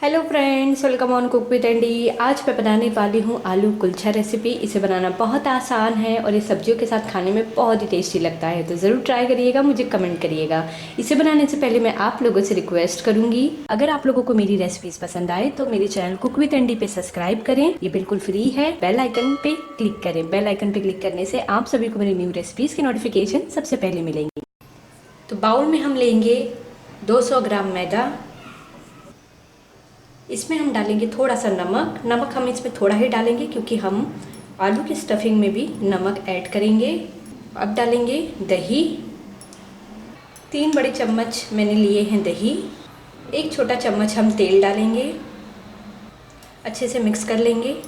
Hello friends, welcome on cook with Andy. आज मैं बनाने वाली हूँ आलू कुलचा रेसिपी। इसे बनाना बहुत आसान है और ये सब्जियों के साथ खाने में बहुत ही टेस्टी लगता है, तो ज़रूर ट्राई करिएगा, मुझे कमेंट करिएगा। इसे बनाने से पहले मैं आप लोगों से रिक्वेस्ट करूँगी, अगर आप लोगों को मेरी रेसिपीज पसंद आए तो मेरे चैनल कुक विद एंडी पे सब्सक्राइब करें। ये बिल्कुल फ्री है। बेल आइकन पे क्लिक करें। बेल आइकन पे क्लिक करने से आप सभी को मेरी न्यू रेसिपीज़ की नोटिफिकेशन सबसे पहले मिलेंगी। तो बाउल में हम लेंगे 200 ग्राम मैदा। इसमें हम डालेंगे थोड़ा सा नमक। नमक हम इसमें थोड़ा ही डालेंगे क्योंकि हम आलू की स्टफिंग में भी नमक ऐड करेंगे। अब डालेंगे दही। 3 बड़े चम्मच मैंने लिए हैं दही। 1 छोटा चम्मच हम तेल डालेंगे। अच्छे से मिक्स कर लेंगे।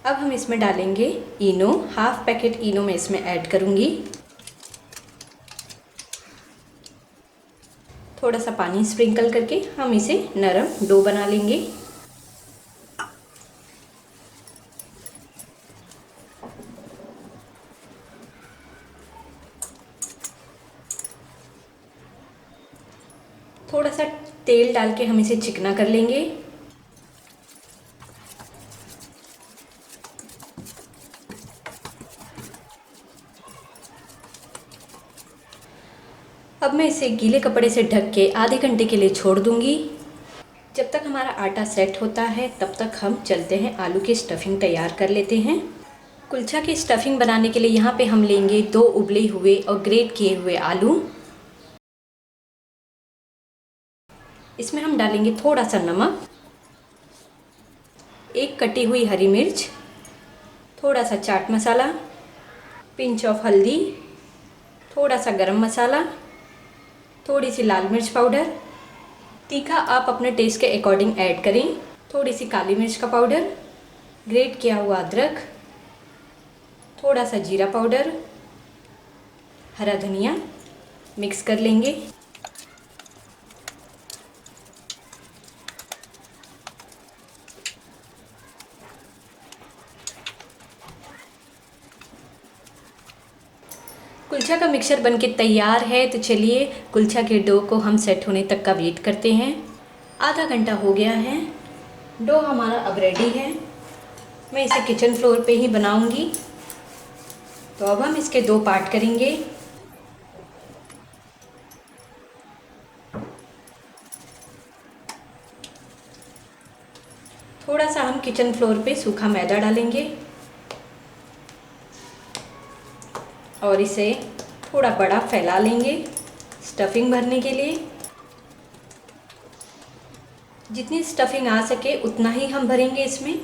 अब हम इसमें डालेंगे इनो। हाफ पैकेट इनो मैं इसमें ऐड करूँगी। थोड़ा सा पानी स्प्रिंकल करके हम इसे नरम डो बना लेंगे। थोड़ा सा तेल डाल के हम इसे चिकना कर लेंगे। अब मैं इसे गीले कपड़े से ढक के आधे घंटे के लिए छोड़ दूंगी। जब तक हमारा आटा सेट होता है तब तक हम चलते हैं आलू की स्टफिंग तैयार कर लेते हैं। कुलचा की स्टफिंग बनाने के लिए यहाँ पे हम लेंगे 2 उबले हुए और ग्रेट किए हुए आलू। इसमें हम डालेंगे थोड़ा सा नमक, 1 कटी हुई हरी मिर्च, थोड़ा सा चाट मसाला, पिंच ऑफ हल्दी, थोड़ा सा गरम मसाला, थोड़ी सी लाल मिर्च पाउडर। तीखा आप अपने टेस्ट के अकॉर्डिंग ऐड करें। थोड़ी सी काली मिर्च का पाउडर, ग्रेट किया हुआ अदरक, थोड़ा सा जीरा पाउडर, हरा धनिया। मिक्स कर लेंगे। कुलचा का मिक्सचर बनके तैयार है, तो चलिए कुलचा के डो को हम सेट होने तक का वेट करते हैं। आधा घंटा हो गया है। डो हमारा अब रेडी है। मैं इसे किचन फ्लोर पे ही बनाऊंगी। तो अब हम इसके 2 पार्ट करेंगे। थोड़ा सा हम किचन फ्लोर पे सूखा मैदा डालेंगे और इसे थोड़ा बड़ा फैला लेंगे स्टफिंग भरने के लिए। जितनी स्टफिंग आ सके उतना ही हम भरेंगे इसमें।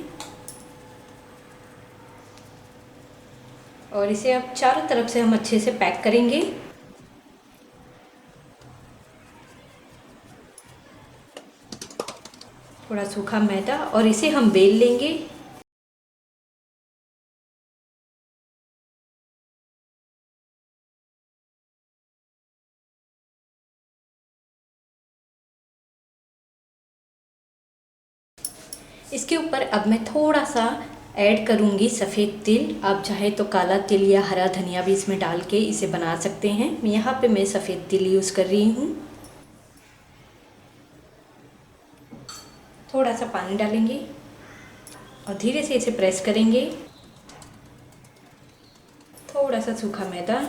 और इसे अब चारों तरफ से हम अच्छे से पैक करेंगे। थोड़ा सूखा मैदा और इसे हम बेल लेंगे। इसके ऊपर अब मैं थोड़ा सा ऐड करूँगी सफ़ेद तिल। आप चाहे तो काला तिल या हरा धनिया भी इसमें डाल के इसे बना सकते हैं। यहाँ पे मैं सफ़ेद तिल यूज़ कर रही हूँ। थोड़ा सा पानी डालेंगे और धीरे से इसे प्रेस करेंगे। थोड़ा सा सूखा मैदा,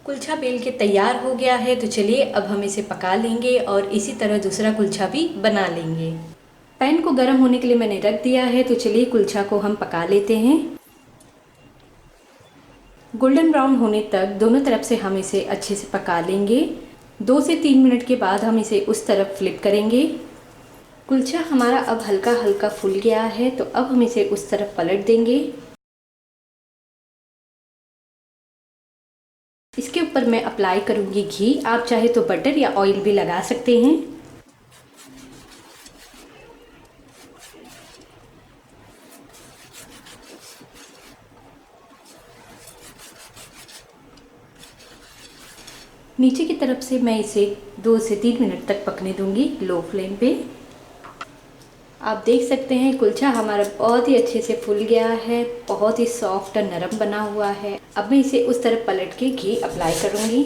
कुलचा बेल के तैयार हो गया है। तो चलिए अब हम इसे पका लेंगे और इसी तरह दूसरा कुलचा भी बना लेंगे। पैन को गर्म होने के लिए मैंने रख दिया है। तो चलिए कुलचा को हम पका लेते हैं। गोल्डन ब्राउन होने तक दोनों तरफ से हम इसे अच्छे से पका लेंगे। 2 से 3 मिनट के बाद हम इसे उस तरफ फ्लिप करेंगे। कुलचा हमारा अब हल्का हल्का फूल गया है, तो अब हम इसे उस तरफ पलट देंगे। इसके ऊपर मैं अप्लाई करूँगी घी। आप चाहे तो बटर या ऑयल भी लगा सकते हैं। नीचे की तरफ से मैं इसे 2 से 3 मिनट तक पकने दूंगी लो फ्लेम पे। आप देख सकते हैं कुलचा हमारा बहुत ही अच्छे से फूल गया है, बहुत ही सॉफ्ट और नरम बना हुआ है। अब मैं इसे उस तरफ पलट के घी अप्लाई करूंगी।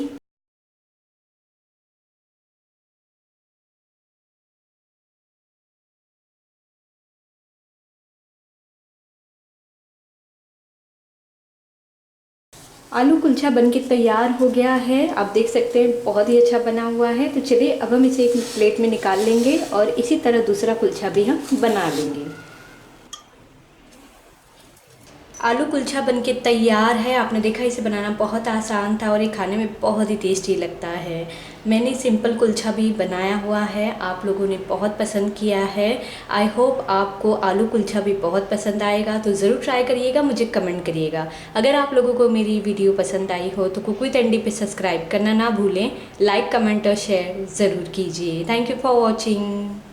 आलू कुलचा बनके तैयार हो गया है। आप देख सकते हैं बहुत ही अच्छा बना हुआ है। तो चलिए अब हम इसे एक प्लेट में निकाल लेंगे और इसी तरह दूसरा कुलचा भी हम बना लेंगे। आलू कुलचा बनके तैयार है। आपने देखा इसे बनाना बहुत आसान था और ये खाने में बहुत ही टेस्टी लगता है। मैंने सिंपल कुलचा भी बनाया हुआ है, आप लोगों ने बहुत पसंद किया है। आई होप आपको आलू कुलचा भी बहुत पसंद आएगा, तो ज़रूर ट्राई करिएगा, मुझे कमेंट करिएगा। अगर आप लोगों को मेरी वीडियो पसंद आई हो तो कुक विद एंडी पे सब्सक्राइब करना ना भूलें। लाइक, कमेंट और शेयर ज़रूर कीजिए। Thank you for watching.